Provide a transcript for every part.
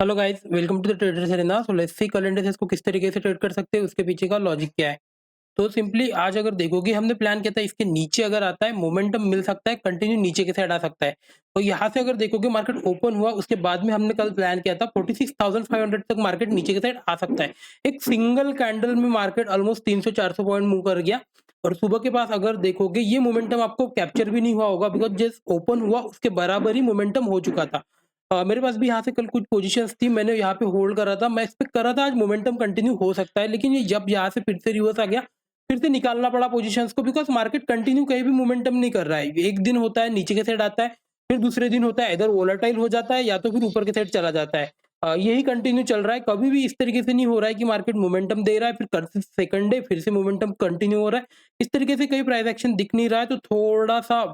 Hello guys, welcome to the traders arena. So let's see कल index को किस तरीके से ट्रेड कर सकते हैं, उसके पीछे का लॉजिक क्या है। तो सिंपली आज अगर देखोगे, हमने प्लान किया था इसके नीचे अगर आता है मोमेंटम मिल सकता है, कंटिन्यू नीचे के साइड आ सकता है। तो यहाँ से अगर देखोगे मार्केट ओपन हुआ, उसके बाद में हमने कल प्लान किया था 46,500 तक मार्केट नीचे के साइड आ सकता है। एक सिंगल कैंडल में मार्केट ऑलमोस्ट 300-400 पॉइंट मूव कर गया। और सुबह के पास अगर देखोगे ये मोमेंटम आपको कैप्चर भी नहीं हुआ होगा, बिकॉज जस्ट ओपन हुआ उसके बराबर ही मोमेंटम हो चुका था। मेरे पास भी यहाँ से कल कुछ पोजीशंस थी, मैंने यहाँ पे होल्ड करा था। मैं एक्सपेक्ट कर रहा था आज मोमेंटम कंटिन्यू हो सकता है, लेकिन ये जब यहाँ से फिर से रिवर्स आ गया, फिर से निकालना पड़ा पोजीशंस को, बिकॉज़ मार्केट कंटिन्यू कहीं भी मोमेंटम नहीं कर रहा है। एक दिन होता है नीचे के साइड आता है, फिर दूसरे दिन होता है इधर वोलेटाइल हो जाता है, या तो फिर ऊपर के साइड चला जाता है। यही कंटिन्यू चल रहा है, कभी भी इस तरीके से नहीं हो रहा है कि मार्केट मोमेंटम दे रहा है, फिर कर सेकंड डे फिर से मोमेंटम कंटिन्यू हो रहा है। इस तरीके से कहीं प्राइस एक्शन दिख नहीं रहा है, तो थोड़ा-सा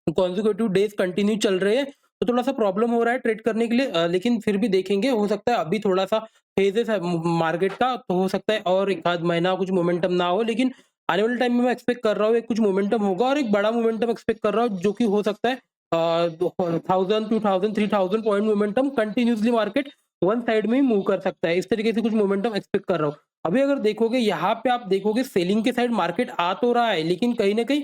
कॉन्सेक्यूटिव डेज कंटिन्यू चल रहे हैं, तो थोड़ा-सा प्रॉब्लम हो रहा है ट्रेड करने के लिए। लेकिन फिर भी देखेंगे, हो सकता है अभी थोड़ा-सा फेजेस है मार्केट का, तो हो सकता है और 1 आध महीना कुछ मोमेंटम ना हो, लेकिन आने वाले टाइम में मैं एक्सपेक्ट कर रहा हूँ एक कुछ मोमेंटम होगा, और एक बड़ा मोमेंटम एक्सपेक्ट कर रहा हूँ, जो कि हो सकता है 1000, 2000, 3000 point momentum continuously market one side में ही मूव कर सकता है। इस तरीके से कुछ मोमेंटम एक्सपेक्ट कर रहा हूँ। अभी अगर देखोगे, यहाँ पे आप देखोगे सेलिंग के साइड मार्केट आ तो रहा है, लेकिन कहीं न कहीं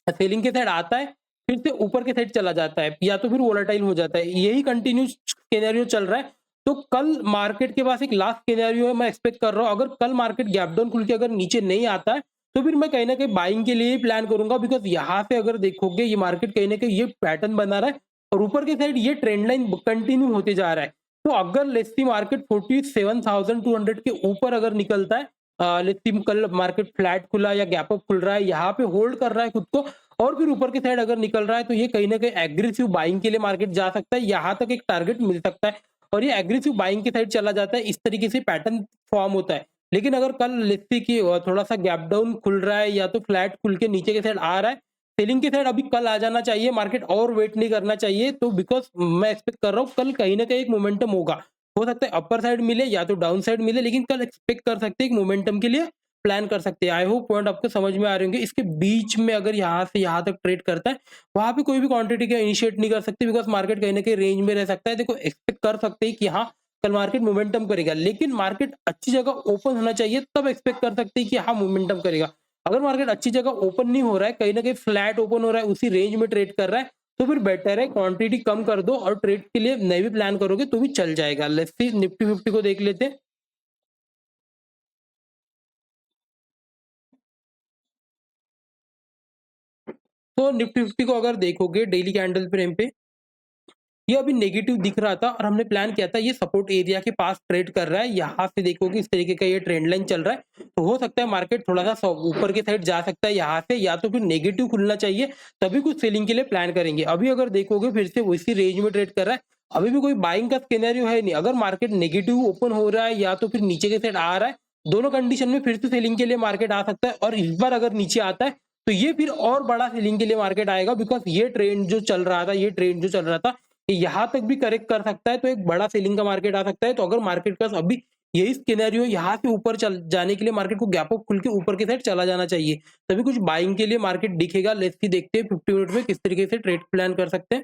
सेलिंग के साइड आता है, फिर से ऊपर के साइड चला जाता है, या तो फिर वोलेटाइल हो जाता है। यही कंटिन्यू सिनेरियो चल रहा है। तो कल मार्केट के पास एक लास्ट सिनेरियो है, मैं एक्सपेक्ट कर रहा हूँ, अगर कल मार्केट गैप डाउन खुल के अगर नीचे नहीं आता है, तो फिर मैं कहीं न कहीं बाइंग के लिए ही प्लान करूँगा, बिकॉज़ यहाँ से अगर देखोगे ये मार्केट कहीं न कहीं ये पैटर्न बना रहा है, और ऊपर की साइड ये ट्रेंड लाइन कंटिन्यू होते जा रहा है। तो अगर लेट्स सी मार्केट 47,200 के ऊपर अगर निकलता है, लेट्स सी कल मार्केट फ्लैट खुला या गैप अप खुल रहा है, यहाँ पे होल्ड कर रहा है खुद को, और फिर ऊपर की साइड अगर निकल रहा है, तो ये कहीं न कहीं एग्रेसिव बाइंग के लिए मार्केट जा सकता है, यहाँ तक एक टारगेट मिल सकता है, और ये एग्रेसिव बाइंग की साइड चला जाता है। इस तरीके से पैटर्न फॉर्म होता है। लेकिन अगर कल लेट्स सी कि थोड़ा-सा गैप डाउन खुल रहा है, या तो फ्लैट खुल के नीचे की साइड आ रहा है, सेलिंग की साइड अभी कल आ जाना चाहिए, मार्केट और वेट नहीं करना चाहिए। तो बिकॉज़ मैं एक्सपेक्ट कर रहा हूँ कल कहीं न कहीं एक मोमेंटम होगा। हो सकता है अपर साइड मिले या तो डाउन साइड मिले, लेकिन कल एक्सपेक्ट कर सकते हैं एक मोमेंटम के लिए प्लान कर सकते हैं। आई होप पॉइंट आपको समझ में आ रहे होंगे। इसके बीच में अगर यहाँ से यहाँ तक ट्रेड करता है, वहाँ पे कोई भी क्वांटिटी का इनिशिएट नहीं कर सकते, बिकॉज़ मार्केट कहीं न कहीं रेंज में रह सकता है। देखो, एक्सपेक्ट कर सकते हैं कि हाँ, कल मार्केट मोमेंटम करेगा, लेकिन मार्केट अच्छी जगह ओपन होना चाहिए, तब एक्सपेक्ट कर सकते हैं कि हाँ, मोमेंटम करेगा। अगर मार्केट अच्छी जगह ओपन नहीं हो रहा है, कहीं न कहीं फ्लैट ओपन हो रहा है, उसी रेंज में ट्रेड कर रहा है, तो फिर बेटर है क्वांटिटी कम कर दो, और ट्रेड के लिए नहीं भी प्लान करोगे तो भी चल जाएगा। लेट्स सी निफ्टी 50 को देख लेते हैं। तो निफ्टी 50 को अगर देखोगे डेली कैंडल फ्रेम पे, ये अभी नेगेटिव दिख रहा था, और हमने प्लान किया था ये सपोर्ट एरिया के पास ट्रेड कर रहा है। यहाँ से देखोगे इस तरीके का ये ट्रेंड लाइन चल रहा है, तो हो सकता है मार्केट थोड़ा-सा ऊपर की साइड जा सकता है यहाँ से, या तो फिर नेगेटिव खुलना चाहिए, तभी कुछ सेलिंग के लिए प्लान करेंगे। अभी अगर देखोगे फिर से उसी रेंज में ट्रेड कर रहा है, अभी भी कोई बाइंग का सिनेरियो है नहीं। अगर मार्केट नेगेटिव ओपन हो रहा है, या तो फिर नीचे की साइड आ रहा है, दोनों कंडीशन में फिर से सेलिंग के लिए मार्केट आ सकता है, और इस बार अगर नीचे आता है, तो ये फिर और बड़ा सेलिंग के लिए मार्केट आएगा, बिकॉज़ ये ट्रेंड जो चल रहा था, यहाँ तक भी करेक्ट कर सकता है, तो एक बड़ा सेलिंग का मार्केट आ सकता है। तो अगर मार्केट का अभी यही सिनेरियो, यहाँ से ऊपर चल जाने के लिए मार्केट को गैप अप खुल के ऊपर की साइड चला जाना चाहिए, तभी कुछ बाइंग के लिए मार्केट दिखेगा। लेट्स सी देखते हैं 50 मिनट में किस तरीके से ट्रेड प्लान कर सकते हैं।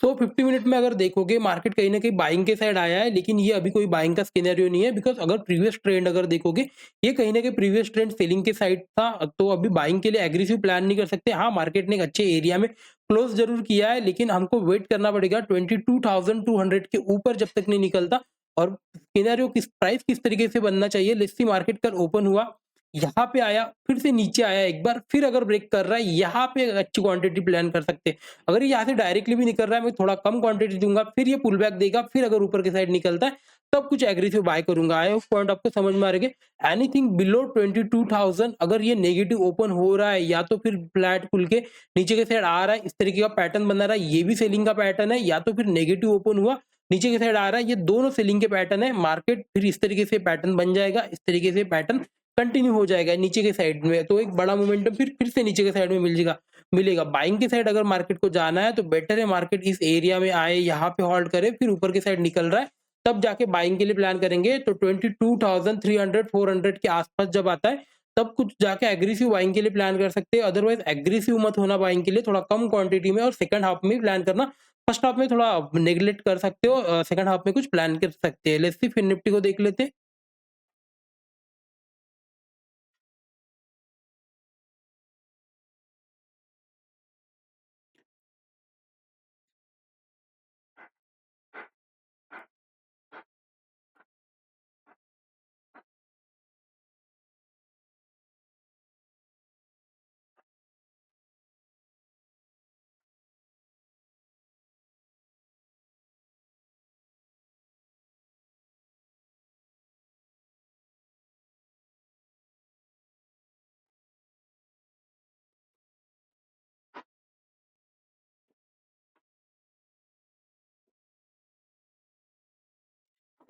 तो 50 मिनट में अगर देखोगे मार्केट कहीं न कहीं बाइंग के साइड आया है, लेकिन ये अभी कोई बाइंग का सिनेरियो नहीं है, बिकॉज़ अगर प्रीवियस ट्रेंड अगर देखोगे, ये कहीं न कहीं प्रीवियस ट्रेंड सेलिंग के साइड था, तो अभी बाइंग के लिए एग्रेसिव प्लान नहीं कर सकते। हाँ, मार्केट ने एक अच्छे एरिया में क्लोज़ ज़रूर किया है, लेकिन हमको वेट करना पड़ेगा 22,200 के ऊपर जब तक नहीं निकलता, और सिनेरियो किस तरीके से बनना चाहिए। लेट्स सी मार्केट कल ओपन हुआ, यहाँ पे आया, फिर से नीचे आया एक बार, फिर अगर ब्रेक कर रहा है, यहाँ पे अच्छी क्वांटिटी प्लान कर सकते हैं। अगर ये यहाँ से डायरेक्टली भी निकल रहा है, मैं थोड़ा कम क्वांटिटी दूँगा, फिर ये पुल बैक देगा, फिर अगर ऊपर की साइड निकलता है, तब कुछ एग्रेसिव बाय करूँगा। आई होप पॉइंट आपको समझ में आ रही है। एनीथिंग बिलो 22,000 अगर ये नेगेटिव ओपन हो रहा है, या तो फिर फ्लैट खुल के नीचे की साइड आ रहा है, इस तरीके का पैटर्न बना रहा है, ये भी सेलिंग का पैटर्न है, या तो फिर नेगेटिव ओपन हुआ, नीचे की साइड आ रहा है, ये दोनों सेलिंग के पैटर्न है। मार्केट फिर इस तरीके से पैटर्न बन जाएगा, इस तरीके से पैटर्न कंटिन्यू हो जाएगा नीचे के साइड में, तो एक बड़ा मोमेंटम फिर से नीचे के साइड में मिलेगा। बाइंग की साइड अगर मार्केट को जाना है, तो बेटर है मार्केट इस एरिया में आए, यहाँ पे होल्ड करे, फिर ऊपर की साइड निकल रहा है, तब जाके बाइंग के लिए प्लान करेंगे। तो 22,300 400 के आसपास जब आता है, तब कुछ जाके एग्रेसिव बाइंग के लिए प्लान कर सकते हैं। अदरवाइज एग्रेसिव मत होना बाइंग के लिए, थोड़ा कम क्वांटिटी में और सेकंड हाफ में प्लान करना फर्स्ट हाफ में थोड़ा नेगलेक्ट कर सकते हो, सेकंड हाफ में कुछ प्लान कर सकते हैं। लेट्स सी फिर निफ्टी को देख लेते हैं।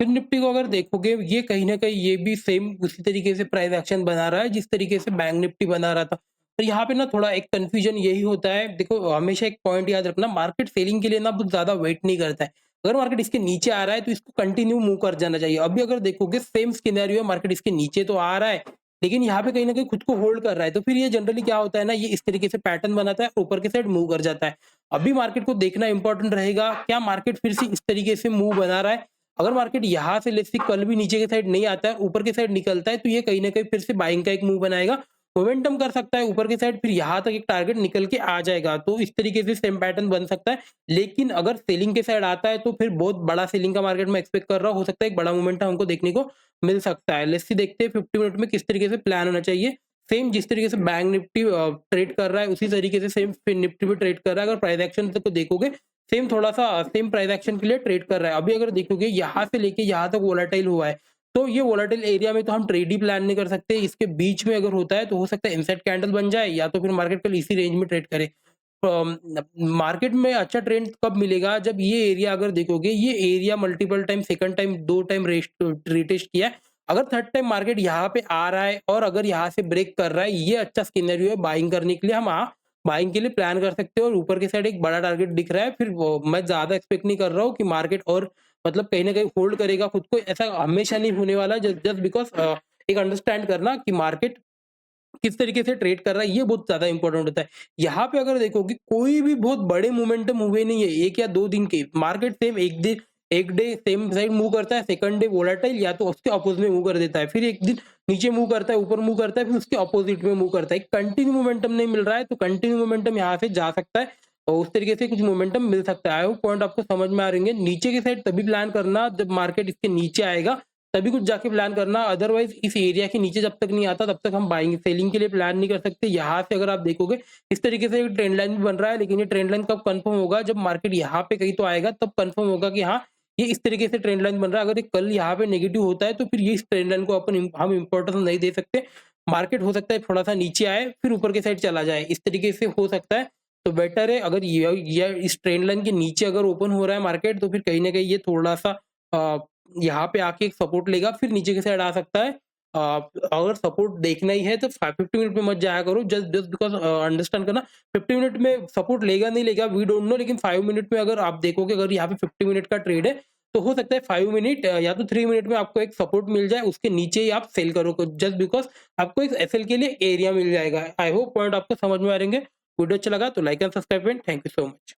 फिर निफ्टी को अगर देखोगे, ये कहीं न कहीं ये भी सेम उसी तरीके से प्राइस एक्शन बना रहा है जिस तरीके से बैंक निफ्टी बना रहा था। तो यहाँ पे ना थोड़ा एक कन्फ्यूजन यही होता है, देखो हमेशा एक पॉइंट याद रखना, मार्केट सेलिंग के लिए ना बहुत ज़्यादा वेट नहीं करता है। अगर मार्केट इसके नीचे आ रहा है तो इसको कंटिन्यू मूव कर जाना चाहिए। अभी अगर देखोगे सेम सिनेरियो है, मार्केट इसके नीचे तो आ रहा है, लेकिन यहाँ पे कहीं न कहीं खुद को होल्ड कर रहा है। तो फिर ये जनरली क्या होता है ना, ये इस तरीके से पैटर्न बनाता है, ऊपर की साइड मूव कर जाता है। अभी मार्केट को देखना इंपॉर्टेंट रहेगा, क्या मार्केट फिर से इस तरीके से मूव बना रहा है? अगर मार्केट यहाँ से लेट्स से कल भी नीचे की साइड नहीं आता है, ऊपर की साइड निकलता है, तो ये कहीं न कहीं फिर से बाइंग का एक मूव बनाएगा। मोमेंटम कर सकता है ऊपर की साइड, फिर यहाँ तक एक टारगेट निकल के आ जाएगा। तो इस तरीके से सेम पैटर्न बन सकता है। लेकिन अगर सेलिंग के साइड आता है तो फिर बहुत बड़ा सेलिंग का मार्केट में एक्सपेक्ट कर रहा हूँ। हो सकता है एक बड़ा मोमेंटम हमको देखने को मिल सकता है। लेट्स सी देखते हैं 50 मिनट में किस तरीके से प्लान होना चाहिए। सेम जिस तरीके से बैंक निफ्टी ट्रेड कर रहा है, उसी तरीके से सेम फिन निफ्टी भी ट्रेड कर रहा है। अगर प्राइस एक्शन को देखोगे, सेम थोड़ा-सा सेम प्राइस एक्शन के लिए ट्रेड कर रहा है। अभी अगर देखोगे यहाँ से लेके यहाँ तक वोलेटाइल हुआ है, तो ये वोलेटाइल एरिया में तो हम ट्रेड ही प्लान नहीं कर सकते। इसके बीच में अगर होता है तो हो सकता है इनसाइड कैंडल बन जाए, या तो फिर मार्केट कल इसी रेंज में ट्रेड करे। मार्केट में अच्छा ट्रेंड कब मिलेगा, जब ये एरिया अगर देखोगे, ये area multiple time, second time, 2 time retest किया है। अगर थर्ड टाइम मार्केट यहाँ पे आ रहा है और अगर यहाँ से ब्रेक कर रहा है, ये अच्छा सिनेरियो है बाइंग करने के लिए। हम बाइंग के लिए प्लान कर सकते हो, और ऊपर की साइड एक बड़ा टारगेट दिख रहा है। फिर वो मैं ज़्यादा एक्सपेक्ट नहीं कर रहा हूँ कि मार्केट और मतलब कहीं न कहीं होल्ड करेगा खुद को, ऐसा हमेशा नहीं होने वाला। जस्ट जस्ट बिकॉज़ एक अंडरस्टैंड करना कि मार्केट किस तरीके से ट्रेड कर रहा है, ये बहुत ज़्यादा इंपॉर्टेंट होता है। यहाँ पे अगर देखोगे कोई भी बहुत बड़े मोमेंटम हुए नहीं है, 1 या 2 दिन के। Market same 1 day same side move करता है, सेकंड डे वोलेटाइल या तो उसके अपोज़िट में मूव कर देता है। फिर 1 दिन नीचे मूव करता है, ऊपर मूव करता है, फिर उसके अपोज़िट में मूव करता है। कंटिन्यू मोमेंटम नहीं मिल रहा है, तो कंटिन्यू मोमेंटम यहाँ से जा सकता है और उस तरीके से कुछ मोमेंटम मिल सकता है। आई होप पॉइंट आपको समझ में आ रहे होंगे। नीचे की साइड तभी प्लान करना जब मार्केट इसके नीचे आएगा, तभी कुछ जाके प्लान करना। अदरवाइज़ इस एरिया के नीचे जब तक नहीं आता, तब तक हम बाइंग सेलिंग के लिए प्लान नहीं कर सकते। यहाँ से अगर आप देखोगे, इस तरीके से एक ट्रेंड लाइन भी बन रहा है, लेकिन ये ट्रेंड लाइन कब कंफर्म होगा, जब मार्केट यहाँ पे कहीं तो आएगा, तब कंफर्म होगा कि हाँ, ये इस तरीके से ट्रेंड लाइन बन रहा है। अगर ये कल यहाँ पे नेगेटिव होता है, तो फिर ये इस ट्रेंड लाइन को हम इम्पोर्टेंस नहीं दे सकते। मार्केट हो सकता है थोड़ा-सा नीचे आए, फिर ऊपर की साइड चला जाए, इस तरीके से हो सकता है। तो बेटर है, अगर ये इस ट्रेंड लाइन के नीचे अगर ओपन हो रहा है मार्केट, तो फिर कहीं न कहीं ये थोड़ा-सा अ, यहाँ पे आके एक सपोर्ट लेगा, फिर नीचे की साइड आ सकता है। अ, अगर सपोर्ट देखना ही है तो 50 मिनट में मत जाया करो, जस्ट जस्ट बिकॉज़ अंडरस्टैंड करना, 50 मिनट में सपोर्ट लेगा नहीं लेगा वी डोंट नो, लेकिन 5 मिनट में अगर आप देखोगे, अगर यहाँ पे 50 मिनट का ट्रेड है, तो हो सकता है 5 मिनट या तो 3 मिनट में आपको एक सपोर्ट मिल जाए, उसके नीचे ही आप सेल करो, जस्ट बिकॉज़ आपको एक एसएल के लिए एरिया मिल जाएगा। आई होप पॉइंट आपको समझ में आ रहेंगे। वीडियो अच्छा लगा तो like and subscribe and thank you so much.